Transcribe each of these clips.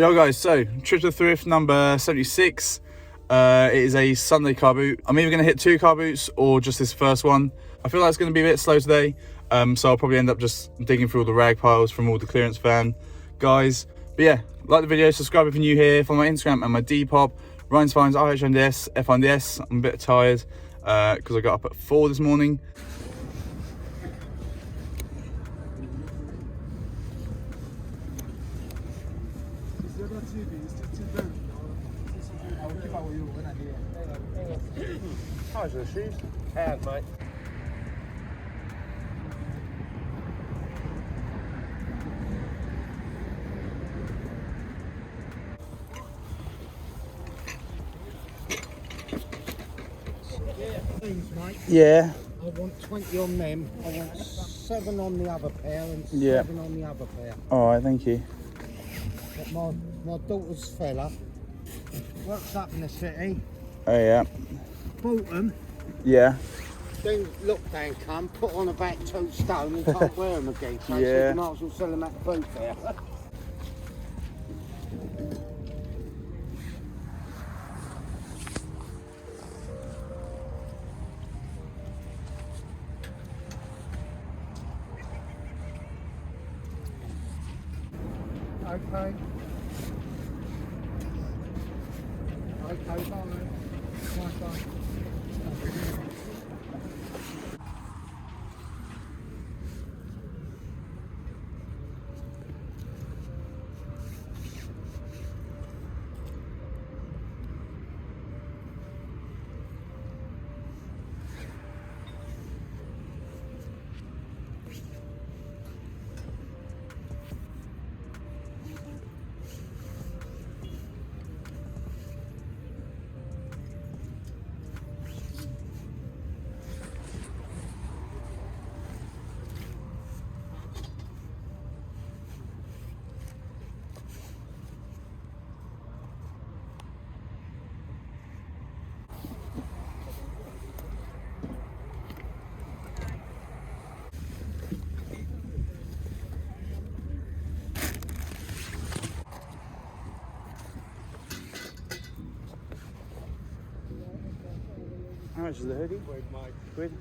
Yo guys, so trip to Thrift number 76. It is a Sunday car boot. I'm either going to hit 2 car boots or just this first one. I feel like it's going to be a bit slow today, so I'll probably end up just digging through all the rag piles from all the clearance van guys. But yeah, like the video, subscribe if you're new here, follow my Instagram and my Depop, Ryan's Finds, RHNDS, FNDS. I'm a bit tired because I got up at 4 this morning. How's your shoes? How's mate? Please, mate. Yeah. I want 20 on them. I want 7 on the other pair and 7 Yeah. on the other pair. Alright, thank you. But my daughter's fella works up in the city. Oh yeah. Bought them. Yeah. Then lockdown come, put on about 2 stone and can't wear them again. So I said, you might as well sell them at the boot fair. Okay. Okay, bye. Bye. How much is the hoodie? Quid, mate. Quid?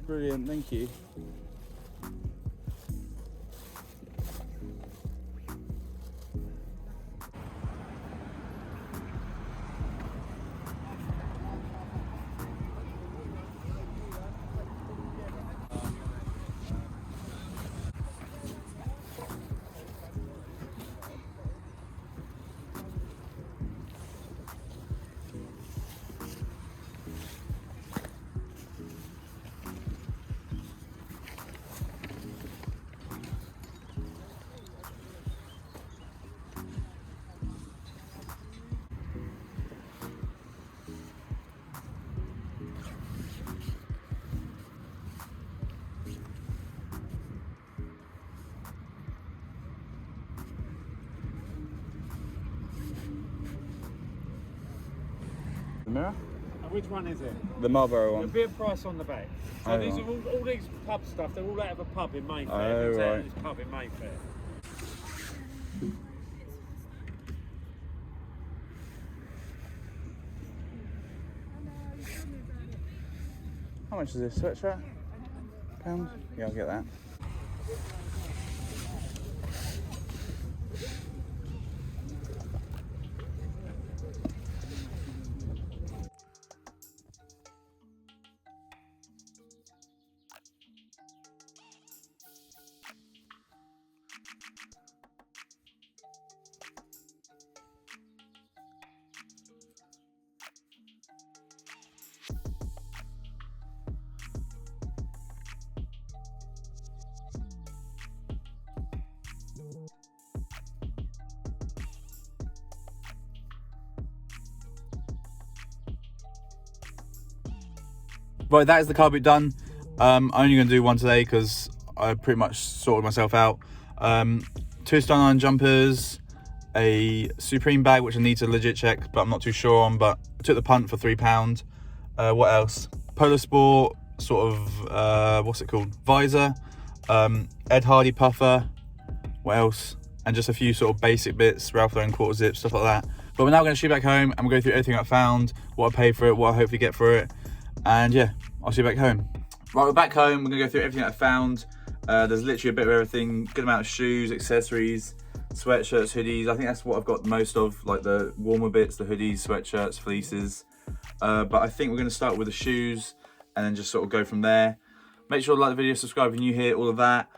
Brilliant, thank you. mirror? And which one is it? The Marlboro There'll one. be a price on the back. So Oh, these right. are all these pub stuff, they're all out of a pub in Mayfair. Oh, It's out right. of this pub in Mayfair. How much is this sweatshirt? £1? Yeah, I'll get that. Right, that is the car boot done. I'm only going to do one today because I pretty much sorted myself out. 2 Stone Iron jumpers, a Supreme bag which I need to legit check, but I'm not too sure on. But I took the punt for £3. What else? Polo Sport sort of what's it called? Visor. Ed Hardy puffer. What else? And just a few sort of basic bits, Ralph Lauren quarter zip, stuff like that. But we're now going to shoot back home and we'll go through everything I found, what I paid for it, what I hopefully get for it. And yeah, I'll see you back home. Right, we're back home. We're gonna go through everything I found. There's literally a bit of everything, good amount of shoes, accessories, sweatshirts, hoodies. I think that's what I've got most of, like the warmer bits, the hoodies, sweatshirts, fleeces. But I think we're gonna start with the shoes and then just sort of go from there. Make sure to like the video, subscribe if you're new here, all of that.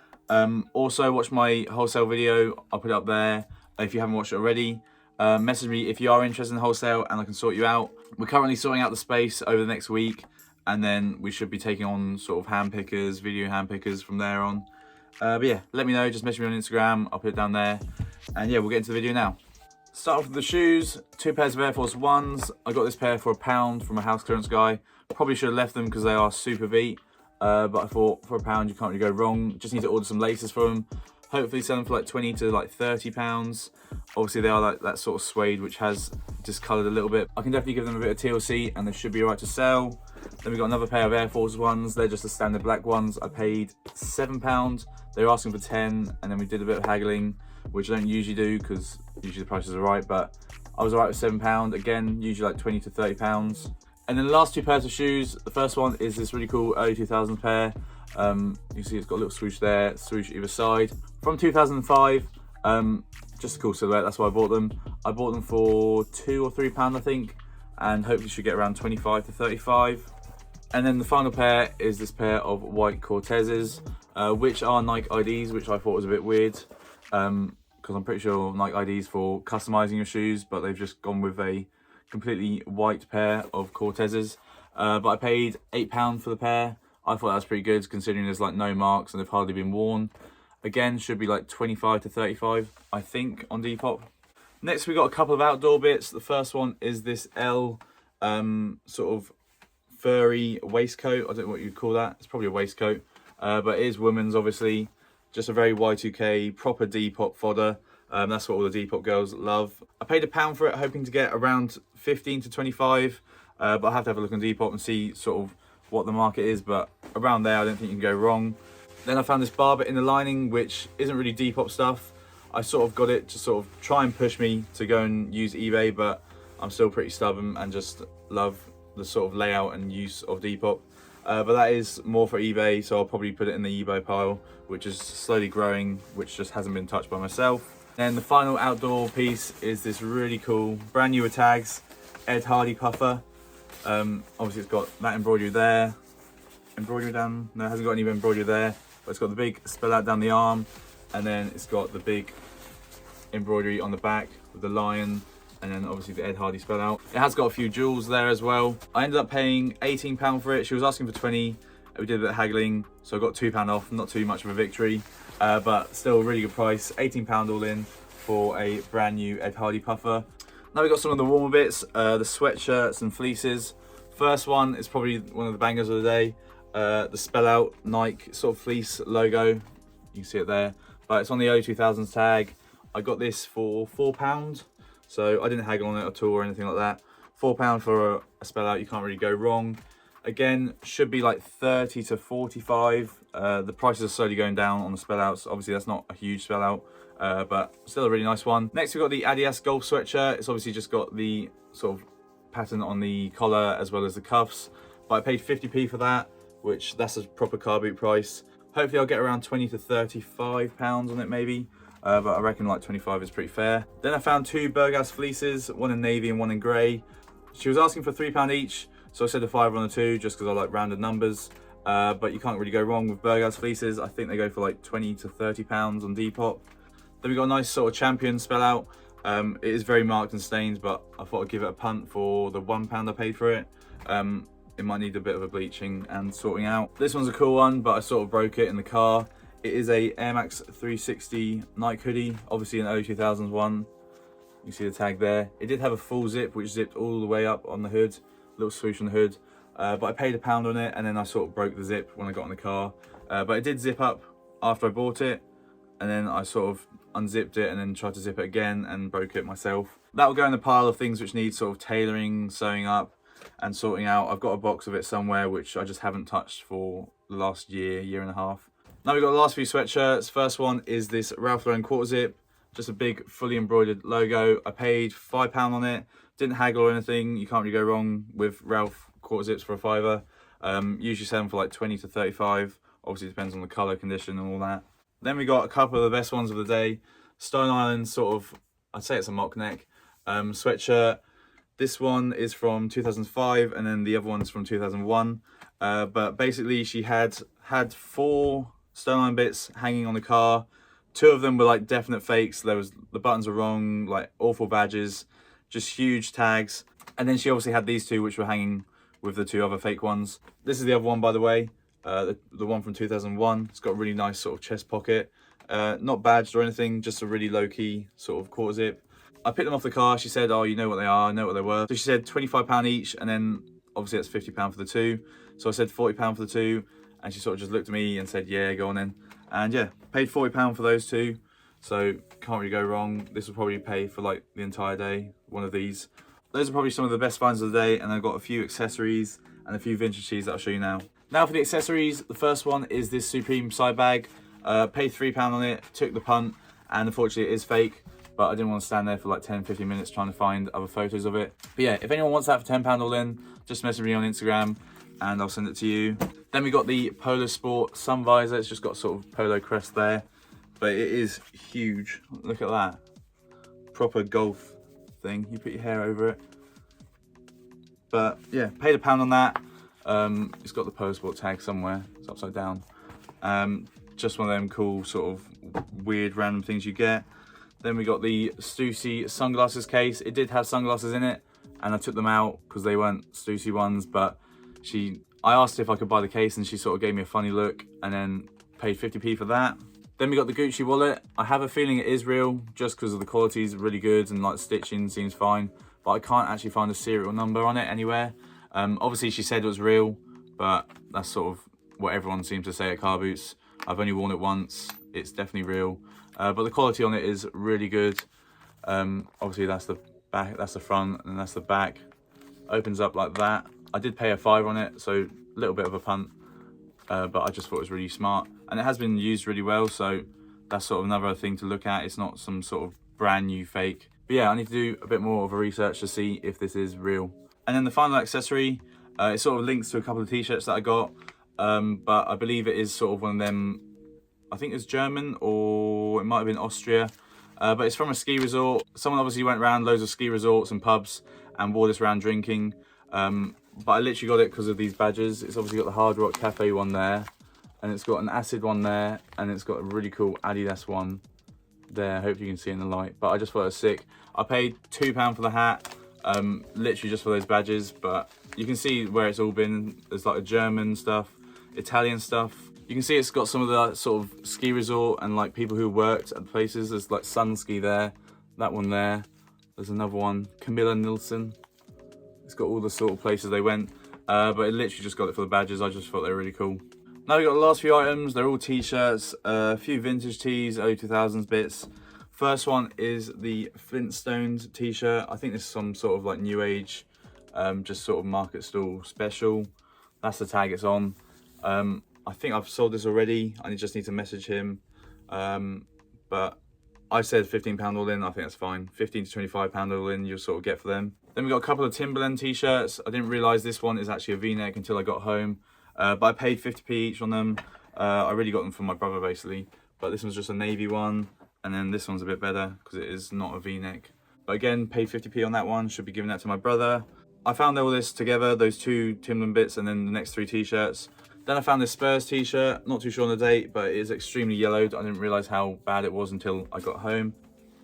Also watch my wholesale video, I'll put it up there if you haven't watched it already. Message me if you are interested in wholesale and I can sort you out. We're currently sorting out the space over the next week, and then we should be taking on sort of hand pickers, video hand pickers from there on. But yeah, let me know, just message me on Instagram, I'll put it down there. And yeah, we'll get into the video now. Start off with the shoes, 2 pairs of Air Force Ones. I got this pair for £1 from a house clearance guy. Probably should have left them because they are super beat. But I thought for £1 you can't really go wrong. Just need to order some laces for them. Hopefully sell them for like 20 to like £30. Obviously they are like that sort of suede which has discoloured a little bit. I can definitely give them a bit of TLC and they should be alright to sell. Then we got another pair of Air Force Ones. They're just the standard black ones. I paid £7. They were asking for 10, and then we did a bit of haggling, which I don't usually do because usually the prices are right, but I was alright with £7. Again, usually like 20 to £30. And then the last 2 pairs of shoes. The first one is this really cool early 2000s pair. You see it's got a little swoosh there, swoosh either side. From 2005, just a cool silhouette, that's why I bought them. I bought them for £2 or £3 I think, and hopefully should get around 25 to 35. And then the final pair is this pair of white Cortezes, which are Nike IDs, which I thought was a bit weird, because I'm pretty sure Nike IDs for customizing your shoes, but they've just gone with a completely white pair of Cortezes. But I paid £8 for the pair. I thought that was pretty good considering there's like no marks and they've hardly been worn. Again, should be like 25 to 35, I think, on Depop. Next, we got a couple of outdoor bits. The first one is this L sort of furry waistcoat. I don't know what you'd call that. It's probably a waistcoat, but it is women's, obviously. Just a very Y2K, proper Depop fodder. That's what all the Depop girls love. I paid £1 for it, hoping to get around 15 to 25, but I have to have a look on Depop and see sort of what the market is, but around there I don't think you can go wrong. Then I found this barber in the lining, which isn't really Depop stuff. I sort of got it to sort of try and push me to go and use eBay, but I'm still pretty stubborn and just love the sort of layout and use of Depop. But that is more for eBay, so I'll probably put it in the eBay pile, which is slowly growing, which just hasn't been touched by myself. And the final outdoor piece is this really cool, brand new with tags, Ed Hardy puffer. Obviously it's got that embroidery there, embroidery down, no, it hasn't got any embroidery there, but it's got the big spell out down the arm, and then it's got the big embroidery on the back with the lion, and then obviously the Ed Hardy spell out. It has got a few jewels there as well. I ended up paying £18 for it. She was asking for 20. We did a bit of haggling, so I got £2 off. Not too much of a victory, but still a really good price. £18 all in for a brand new Ed Hardy puffer. Now we got some of the warmer bits, the sweatshirts and fleeces. First one is probably one of the bangers of the day. The spell out Nike sort of fleece logo. You can see it there, but it's on the early 2000s tag. I got this for £4. So I didn't haggle on it at all or anything like that. £4 for a spell out, you can't really go wrong. Again, should be like 30 to 45. The prices are slowly going down on the spell outs. Obviously that's not a huge spell out, but still a really nice one. Next we've got the Adidas golf sweatshirt. It's obviously just got the sort of pattern on the collar as well as the cuffs, but I paid 50p for that, which that's a proper car boot price. Hopefully I'll get around 20 to 35 pounds on it maybe, but I reckon like 25 is pretty fair. Then I found two Berghaus fleeces, one in navy and one in grey. She was asking for £3 each, so I said a fiver on the two just because I like rounded numbers. But you can't really go wrong with Berghaus fleeces. I think they go for like 20 to 30 pounds on Depop. Then we got a nice sort of champion spell out. It is very marked and stained, but I thought I'd give it a punt for the £1 I paid for it. It might need a bit of a bleaching and sorting out. This one's a cool one, but I sort of broke it in the car. It is a Air Max 360 Nike hoodie, obviously an early 2000s one. You see the tag there. It did have a full zip, which zipped all the way up on the hood, little swoosh on the hood. But I paid £1 on it, and then I sort of broke the zip when I got in the car. But it did zip up after I bought it, and then I sort of unzipped it and then tried to zip it again and broke it myself. That will go in the pile of things which need sort of tailoring, sewing up and sorting out. I've got a box of it somewhere which I just haven't touched for the last year and a half. Now we've got the last few sweatshirts. First one is this Ralph Lauren quarter zip, just a big fully embroidered logo. I paid £5 on it, didn't haggle or anything. You can't really go wrong with Ralph quarter zips for a fiver. Usually sell them for like 20 to 35. Obviously it depends on the color condition and all that. Then we got a couple of the best ones of the day. Stone Island sort of, I'd say it's a mock neck sweatshirt. This one is from 2005 and then the other one's from 2001. But basically she had 4 Stone Island bits hanging on the car. 2 of them were like definite fakes. The buttons were wrong, like awful badges, just huge tags. And then she obviously had these 2 which were hanging with the 2 other fake ones. This is the other one, by the way. The one from 2001. It's got a really nice sort of chest pocket. Not badged or anything, just a really low-key sort of quarter zip. I picked them off the car. She said, oh, you know what they are, I know what they were. So she said £25 each, and then obviously that's £50 for the 2. So I said £40 for the 2, and she sort of just looked at me and said, yeah, go on then. And yeah, paid £40 for those 2. So can't really go wrong. This will probably pay for like the entire day, one of these. Those are probably some of the best finds of the day, and I've got a few accessories and a few vintage tees that I'll show you now. Now for the accessories, the first one is this Supreme side bag. Paid £3 on it, took the punt, and unfortunately it is fake, but I didn't want to stand there for like 10-15 minutes trying to find other photos of it. But yeah, if anyone wants that for £10 all in, just message me on Instagram and I'll send it to you. Then we got the Polo Sport sun visor. It's just got sort of polo crest there, but it is huge. Look at that. Proper golf thing. You put your hair over it. But yeah, paid £1 on that. It's got the Polo Sport tag somewhere. It's upside down. Just one of them cool sort of weird random things you get. Then we got the Stussy sunglasses case. It did have sunglasses in it, and I took them out because they weren't Stussy ones, but I asked if I could buy the case and she sort of gave me a funny look and then paid 50p for that. Then we got the Gucci wallet. I have a feeling it is real just because of the quality is really good and like stitching seems fine, but I can't actually find a serial number on it anywhere. Obviously she said it was real, but that's sort of what everyone seems to say at car boots. I've only worn it once. It's definitely real, but the quality on it is really good. Obviously that's the back, that's the front, and that's the back. Opens up like that. I did pay a £5 on it, so a little bit of a punt, but I just thought it was really smart, and it has been used really well, so that's sort of another thing to look at. It's not some sort of brand new fake. But yeah, I need to do a bit more of a research to see if this is real. And then the final accessory, it sort of links to a couple of t-shirts that I got, but I believe it is sort of one of them, I think it's German or it might have been Austria, but it's from a ski resort. Someone obviously went around loads of ski resorts and pubs and wore this around drinking, but I literally got it because of these badges. It's obviously got the Hard Rock Cafe one there, and it's got an Acid one there, and it's got a really cool Adidas one there. I hope you can see in the light, but I just thought it was sick. I paid £2 for the hat, literally just for those badges, but you can see where it's all been. There's like a German stuff, Italian stuff. You can see it's got some of the sort of ski resort and like people who worked at the places. There's like Sunski there, that one there. There's another one, Camilla Nilsson. It's got all the sort of places they went, but it literally just got it for the badges. I just thought they were really cool. Now we got the last few items. They're all t-shirts, a few vintage tees, early 2000s bits. First one is the Flintstones t-shirt. I think this is some sort of like new age just sort of market stall special. That's the tag it's on. I think I've sold this already. I just need to message him. But I said £15 all in. I think that's fine. £15 to £25 all in, you'll sort of get for them. Then we got a couple of Timberland t-shirts. I didn't realise this one is actually a V-neck until I got home. But I paid 50p each on them. I really got them from my brother basically. But this one's just a navy one. And then this one's a bit better because it is not a V-neck. But again, paid 50p on that one. Should be giving that to my brother. I found all this together, those 2 Timberland bits and then the next 3 t-shirts. Then I found this Spurs t-shirt, not too sure on the date, but it is extremely yellowed. I didn't realise how bad it was until I got home.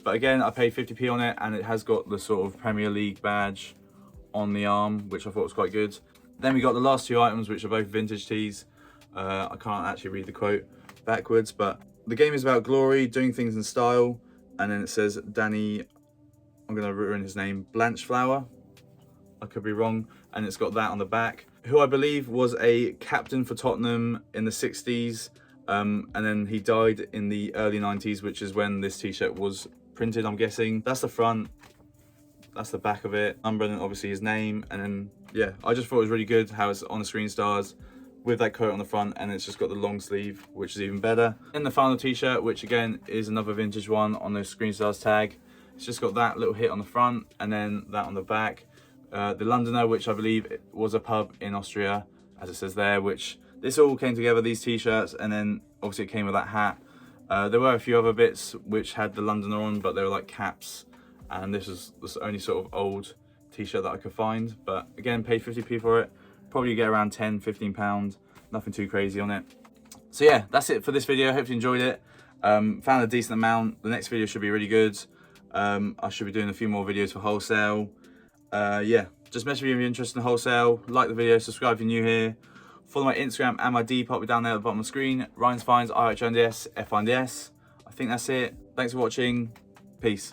But again, I paid 50p on it and it has got the sort of Premier League badge on the arm, which I thought was quite good. Then we got the last 2 items, which are both vintage tees. I can't actually read the quote backwards, but the game is about glory, doing things in style. And then it says Danny, I'm gonna ruin his name, Blanchflower. I could be wrong. And it's got that on the back, who I believe was a captain for Tottenham in the 60s. And then he died in the early 90s, which is when this t-shirt was printed, I'm guessing. That's the front, that's the back of it. Number and then obviously his name. And then, yeah, I just thought it was really good how it's on the screen stars with that coat on the front, and it's just got the long sleeve, which is even better. And the final t-shirt, which again is another vintage one on the screen stars tag. It's just got that little hit on the front and then that on the back. The Londoner, which I believe was a pub in Austria, as it says there, which this all came together, these t-shirts, and then obviously it came with that hat. There were a few other bits which had the Londoner on, but they were like caps, and this was the only sort of old t-shirt that I could find. But again, paid 50p for it. Probably get around £10–15, nothing too crazy on it. So yeah, that's it for this video. Hope you enjoyed it. Found a decent amount. The next video should be really good. I should be doing a few more videos for wholesale. Yeah, just message me if you're interested in wholesale. Like the video, subscribe if you're new here. Follow my Instagram and my Depop down there at the bottom of the screen. Ryan's Finds, IHNDS, FINDS. I think that's it. Thanks for watching. Peace.